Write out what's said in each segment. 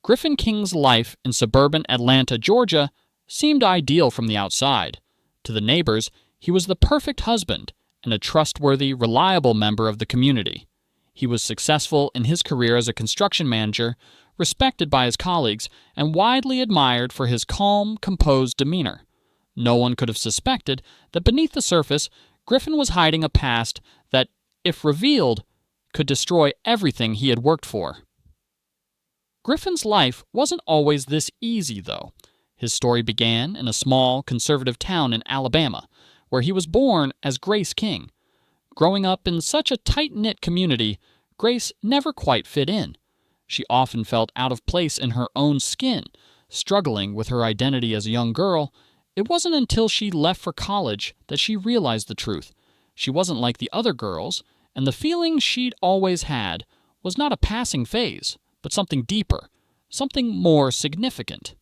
Griffin King's life in suburban Atlanta, Georgia, seemed ideal from the outside. To the neighbors, he was the perfect husband and a trustworthy, reliable member of the community. He was successful in his career as a construction manager, respected by his colleagues, and widely admired for his calm, composed demeanor. No one could have suspected that beneath the surface, Griffin was hiding a past that, if revealed, could destroy everything he had worked for. Griffin's life wasn't always this easy, though. His story began in a small, conservative town in Alabama, where he was born as Grace King. Growing up in such a tight-knit community, Grace never quite fit in. She often felt out of place in her own skin, struggling with her identity as a young girl. It wasn't until she left for college that she realized the truth. She wasn't like the other girls, and the feeling she'd always had was not a passing phase, but something deeper, something more significant.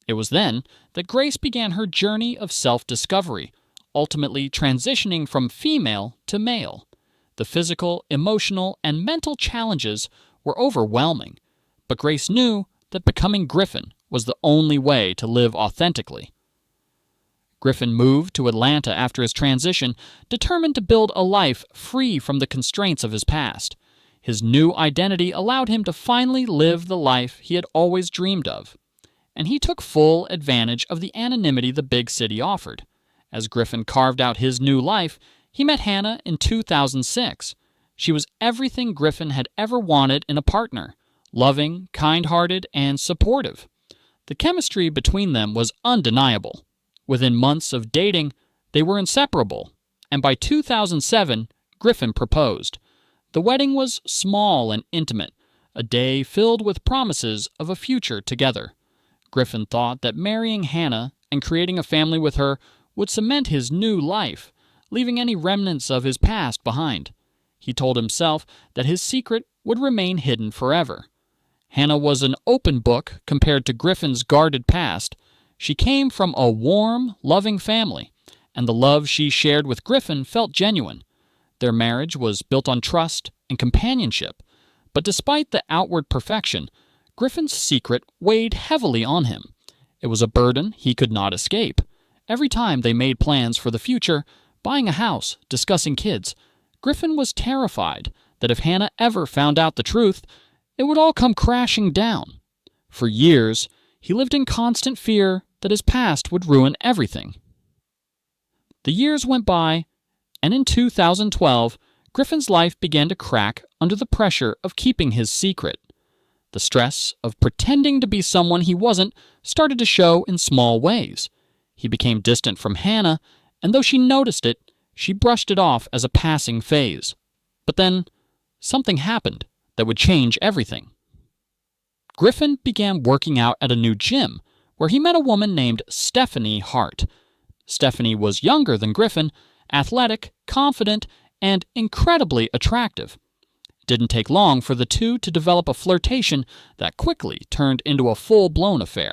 It was then that Grace began her journey of self-discovery, ultimately transitioning from female to male. The physical, emotional, and mental challenges were overwhelming, but Grace knew that becoming Griffin was the only way to live authentically. Griffin moved to Atlanta after his transition, determined to build a life free from the constraints of his past. His new identity allowed him to finally live the life he had always dreamed of, and he took full advantage of the anonymity the big city offered. As Griffin carved out his new life, he met Hannah in 2006. She was everything Griffin had ever wanted in a partner: loving, kind-hearted, and supportive. The chemistry between them was undeniable. Within months of dating, they were inseparable, and by 2007, Griffin proposed. The wedding was small and intimate, a day filled with promises of a future together. Griffin thought that marrying Hannah and creating a family with her would cement his new life, leaving any remnants of his past behind. He told himself that his secret would remain hidden forever. Hannah was an open book compared to Griffin's guarded past. She came from a warm, loving family, and the love she shared with Griffin felt genuine. Their marriage was built on trust and companionship, but despite the outward perfection, Griffin's secret weighed heavily on him. It was a burden he could not escape. Every time they made plans for the future, buying a house, discussing kids, Griffin was terrified that if Hannah ever found out the truth, it would all come crashing down. For years, he lived in constant fear that his past would ruin everything. The years went by, and in 2012, Griffin's life began to crack under the pressure of keeping his secret. The stress of pretending to be someone he wasn't started to show in small ways. He became distant from Hannah, and though she noticed it, she brushed it off as a passing phase. But then, something happened that would change everything. Griffin began working out at a new gym, where he met a woman named Stephanie Hart. Stephanie was younger than Griffin, athletic, confident, and incredibly attractive. It didn't take long for the two to develop a flirtation that quickly turned into a full-blown affair.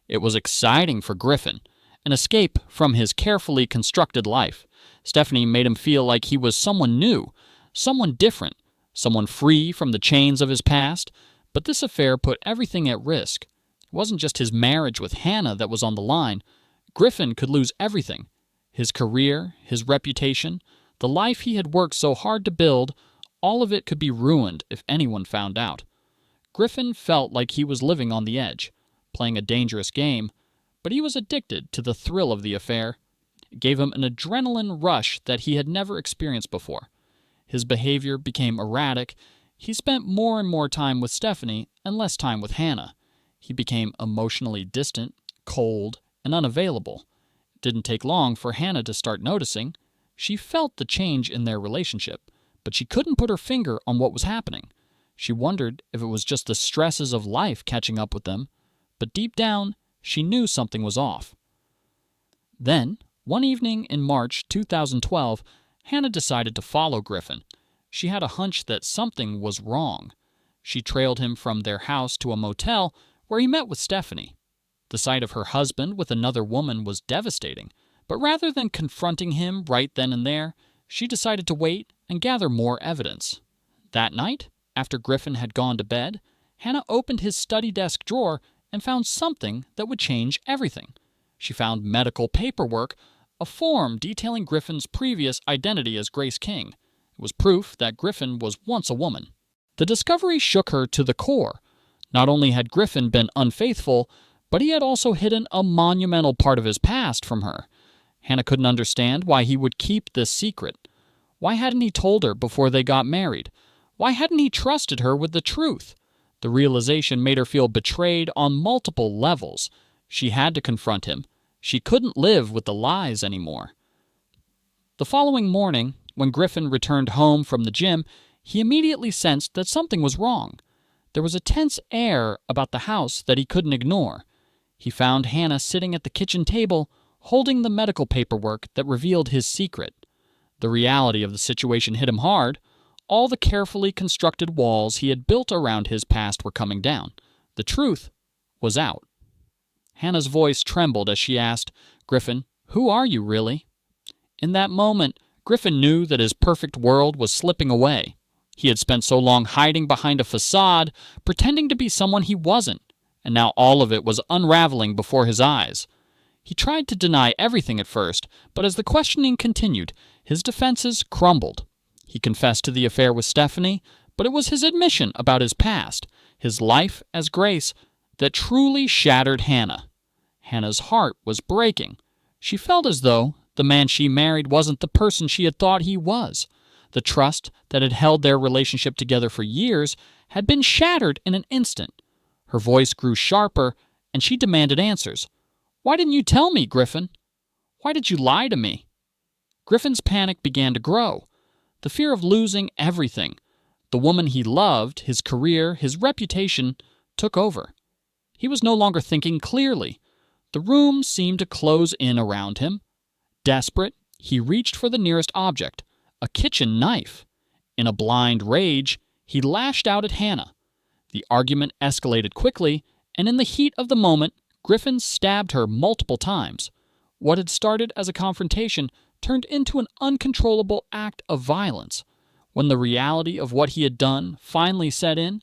It was exciting for Griffin, an escape from his carefully constructed life. Stephanie made him feel like he was someone new, someone different, someone free from the chains of his past. But this affair put everything at risk. It wasn't just his marriage with Hannah that was on the line. Griffin could lose everything: his career, his reputation, the life he had worked so hard to build. All of it could be ruined if anyone found out. Griffin felt like he was living on the edge, playing a dangerous game, but he was addicted to the thrill of the affair. It gave him an adrenaline rush that he had never experienced before. His behavior became erratic. He spent more and more time with Stephanie and less time with Hannah. He became emotionally distant, cold, and unavailable. It didn't take long for Hannah to start noticing. She felt the change in their relationship, but she couldn't put her finger on what was happening. She wondered if it was just the stresses of life catching up with them, but deep down, she knew something was off. Then, one evening in March 2012, Hannah decided to follow Griffin. She had a hunch that something was wrong. She trailed him from their house to a motel where he met with Stephanie. The sight of her husband with another woman was devastating, but rather than confronting him right then and there, she decided to wait and gather more evidence. That night, after Griffin had gone to bed, Hannah opened his study desk drawer and found something that would change everything. She found medical paperwork, a form detailing Griffin's previous identity as Grace King. It was proof that Griffin was once a woman. The discovery shook her to the core. Not only had Griffin been unfaithful, but he had also hidden a monumental part of his past from her. Hannah couldn't understand why he would keep this secret. Why hadn't he told her before they got married? Why hadn't he trusted her with the truth? The realization made her feel betrayed on multiple levels. She had to confront him. She couldn't live with the lies anymore. The following morning, when Griffin returned home from the gym, he immediately sensed that something was wrong. There was a tense air about the house that he couldn't ignore. He found Hannah sitting at the kitchen table, holding the medical paperwork that revealed his secret. The reality of the situation hit him hard. All the carefully constructed walls he had built around his past were coming down. The truth was out. Hannah's voice trembled as she asked, "Griffin, who are you really?" In that moment, Griffin knew that his perfect world was slipping away. He had spent so long hiding behind a facade, pretending to be someone he wasn't, and now all of it was unraveling before his eyes. He tried to deny everything at first, but as the questioning continued, his defenses crumbled. He confessed to the affair with Stephanie, but it was his admission about his past, his life as Grace, that truly shattered Hannah. Hannah's heart was breaking. She felt as though the man she married wasn't the person she had thought he was. The trust that had held their relationship together for years had been shattered in an instant. Her voice grew sharper, and she demanded answers. "Why didn't you tell me, Griffin? Why did you lie to me?" Griffin's panic began to grow. The fear of losing everything, the woman he loved, his career, his reputation, took over. He was no longer thinking clearly. The room seemed to close in around him. Desperate, he reached for the nearest object, a kitchen knife. In a blind rage, he lashed out at Hannah. The argument escalated quickly, and in the heat of the moment, Griffin stabbed her multiple times. What had started as a confrontation turned into an uncontrollable act of violence. When the reality of what he had done finally set in,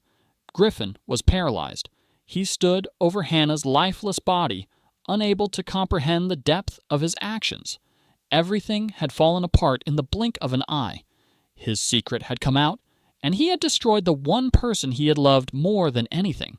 Griffin was paralyzed. He stood over Hannah's lifeless body, unable to comprehend the depth of his actions. Everything had fallen apart in the blink of an eye. His secret had come out, and he had destroyed the one person he had loved more than anything.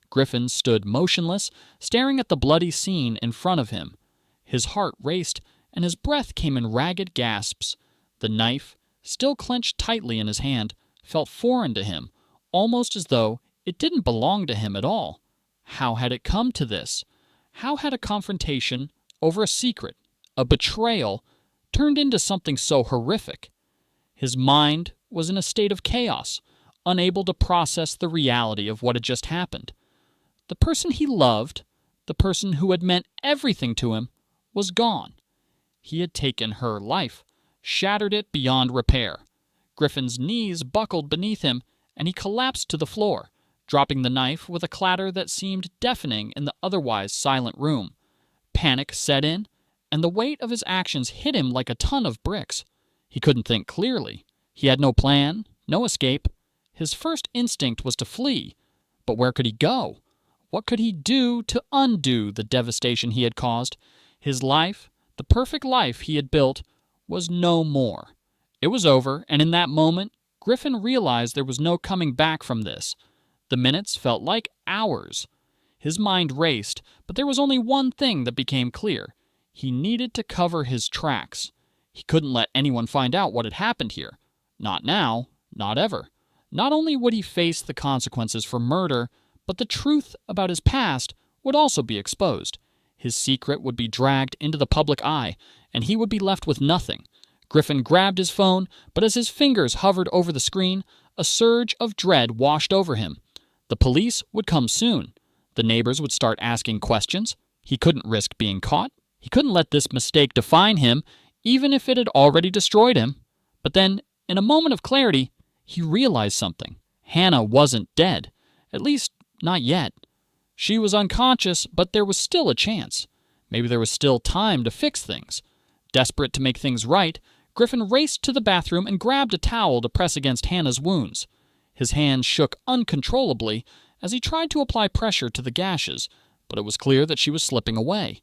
Griffin stood motionless, staring at the bloody scene in front of him. His heart raced, and his breath came in ragged gasps. The knife, still clenched tightly in his hand, felt foreign to him, almost as though it didn't belong to him at all. How had it come to this? How had a confrontation over a secret, a betrayal, turned into something so horrific? His mind was in a state of chaos, unable to process the reality of what had just happened. The person he loved, the person who had meant everything to him, was gone. He had taken her life, shattered it beyond repair. Griffin's knees buckled beneath him, and he collapsed to the floor, dropping the knife with a clatter that seemed deafening in the otherwise silent room. Panic set in, and the weight of his actions hit him like a ton of bricks. He couldn't think clearly. He had no plan, no escape. His first instinct was to flee. But where could he go? What could he do to undo the devastation he had caused? His life, the perfect life he had built, was no more. It was over, and in that moment, Griffin realized there was no coming back from this. The minutes felt like hours. His mind raced, but there was only one thing that became clear. He needed to cover his tracks. He couldn't let anyone find out what had happened here. Not now, not ever. Not only would he face the consequences for murder, but the truth about his past would also be exposed. His secret would be dragged into the public eye, and he would be left with nothing. Griffin grabbed his phone, but as his fingers hovered over the screen, a surge of dread washed over him. The police would come soon. The neighbors would start asking questions. He couldn't risk being caught. He couldn't let this mistake define him, even if it had already destroyed him. But then, in a moment of clarity, he realized something. Hannah wasn't dead. At least, not yet. She was unconscious, but there was still a chance. Maybe there was still time to fix things. Desperate to make things right, Griffin raced to the bathroom and grabbed a towel to press against Hannah's wounds. His hand shook uncontrollably, as he tried to apply pressure to the gashes, but it was clear that she was slipping away.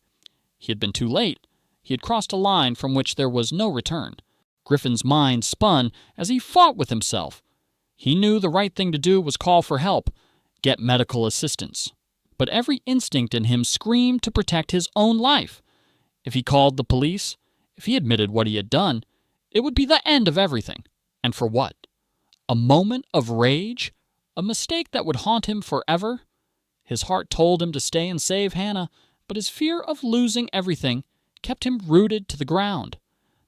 He had been too late. He had crossed a line from which there was no return. Griffin's mind spun as he fought with himself. He knew the right thing to do was call for help, get medical assistance. But every instinct in him screamed to protect his own life. If he called the police, if he admitted what he had done, it would be the end of everything. And for what? A moment of rage? A mistake that would haunt him forever? His heart told him to stay and save Hannah, but his fear of losing everything kept him rooted to the ground.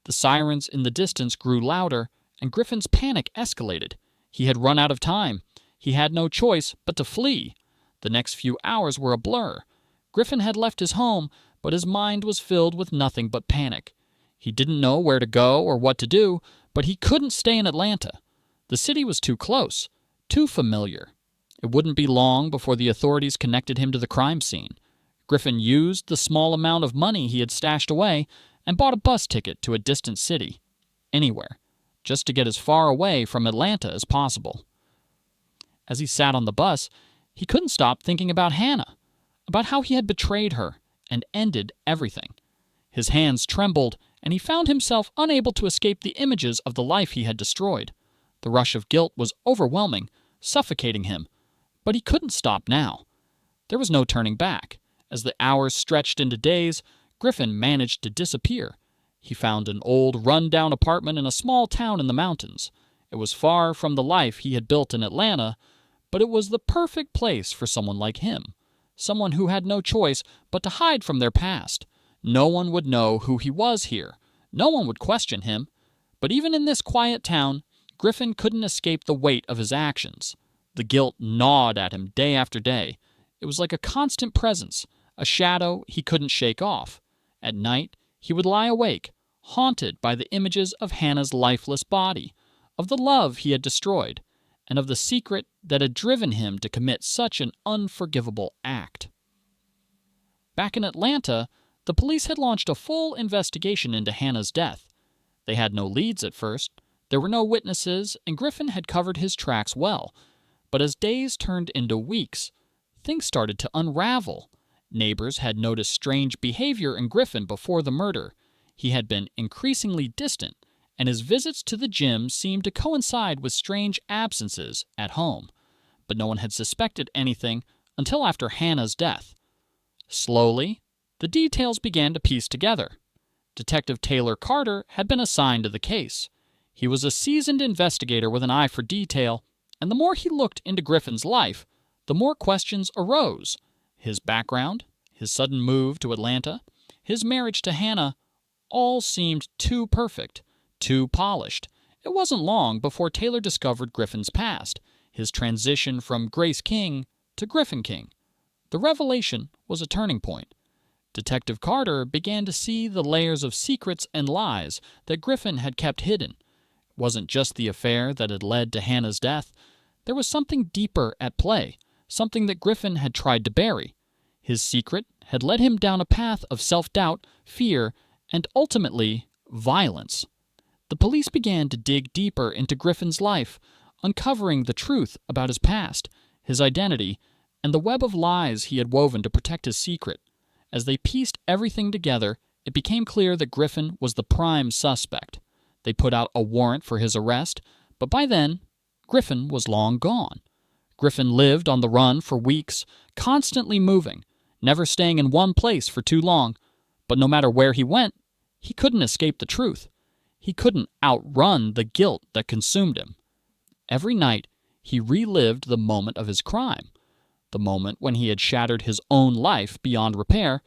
The sirens in the distance grew louder, and Griffin's panic escalated. He had run out of time. He had no choice but to flee. The next few hours were a blur. Griffin had left his home, but his mind was filled with nothing but panic. He didn't know where to go or what to do, but he couldn't stay in Atlanta. The city was too close, too familiar. It wouldn't be long before the authorities connected him to the crime scene. Griffin used the small amount of money he had stashed away and bought a bus ticket to a distant city. Anywhere, just to get as far away from Atlanta as possible. As he sat on the bus, he couldn't stop thinking about Hannah, about how he had betrayed her and ended everything. His hands trembled, and he found himself unable to escape the images of the life he had destroyed. The rush of guilt was overwhelming, suffocating him. But he couldn't stop now. There was no turning back. As the hours stretched into days, Griffin managed to disappear. He found an old, run-down apartment in a small town in the mountains. It was far from the life he had built in Atlanta, but it was the perfect place for someone like him, someone who had no choice but to hide from their past. No one would know who he was here. No one would question him. But even in this quiet town, Griffin couldn't escape the weight of his actions. The guilt gnawed at him day after day. It was like a constant presence, a shadow he couldn't shake off. At night, he would lie awake, haunted by the images of Hannah's lifeless body, of the love he had destroyed, and of the secret that had driven him to commit such an unforgivable act. Back in Atlanta, the police had launched a full investigation into Hannah's death. They had no leads at first. There were no witnesses, and Griffin had covered his tracks well. But as days turned into weeks, things started to unravel. Neighbors had noticed strange behavior in Griffin before the murder. He had been increasingly distant, and his visits to the gym seemed to coincide with strange absences at home. But no one had suspected anything until after Hannah's death. Slowly, the details began to piece together. Detective Taylor Carter had been assigned to the case. He was a seasoned investigator with an eye for detail, and the more he looked into Griffin's life, the more questions arose. His background, his sudden move to Atlanta, his marriage to Hannah, all seemed too perfect, too polished. It wasn't long before Taylor discovered Griffin's past, his transition from Grace King to Griffin King. The revelation was a turning point. Detective Carter began to see the layers of secrets and lies that Griffin had kept hidden. It wasn't just the affair that had led to Hannah's death. There was something deeper at play, something that Griffin had tried to bury. His secret had led him down a path of self-doubt, fear, and ultimately, violence. The police began to dig deeper into Griffin's life, uncovering the truth about his past, his identity, and the web of lies he had woven to protect his secret. As they pieced everything together, it became clear that Griffin was the prime suspect. They put out a warrant for his arrest, but by then, Griffin was long gone. Griffin lived on the run for weeks, constantly moving, never staying in one place for too long. But no matter where he went, he couldn't escape the truth. He couldn't outrun the guilt that consumed him. Every night, he relived the moment of his crime. The moment when he had shattered his own life beyond repair.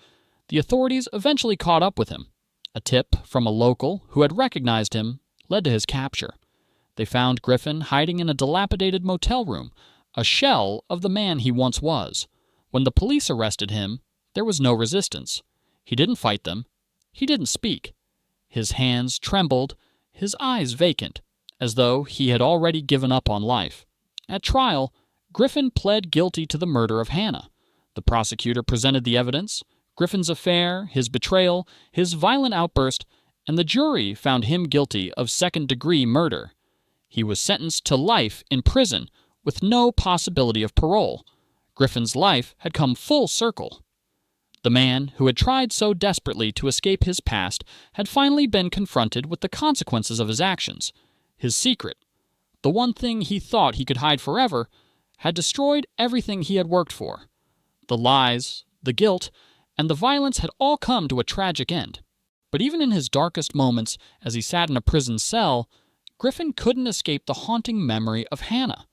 The authorities eventually caught up with him. A tip from a local who had recognized him led to his capture. They found Griffin hiding in a dilapidated motel room, a shell of the man he once was. When the police arrested him, there was no resistance. He didn't fight them. He didn't speak. His hands trembled, his eyes vacant, as though he had already given up on life. At trial, Griffin pled guilty to the murder of Hannah. The prosecutor presented the evidence, Griffin's affair, his betrayal, his violent outburst, and the jury found him guilty of second-degree murder. He was sentenced to life in prison with no possibility of parole. Griffin's life had come full circle. The man who had tried so desperately to escape his past had finally been confronted with the consequences of his actions. His secret, the one thing he thought he could hide forever, had destroyed everything he had worked for. The lies, the guilt, and the violence had all come to a tragic end. But even in his darkest moments, as he sat in a prison cell, Griffin couldn't escape the haunting memory of Hannah,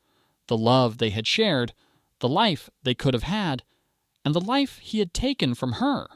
the love they had shared, the life they could have had, and the life he had taken from her.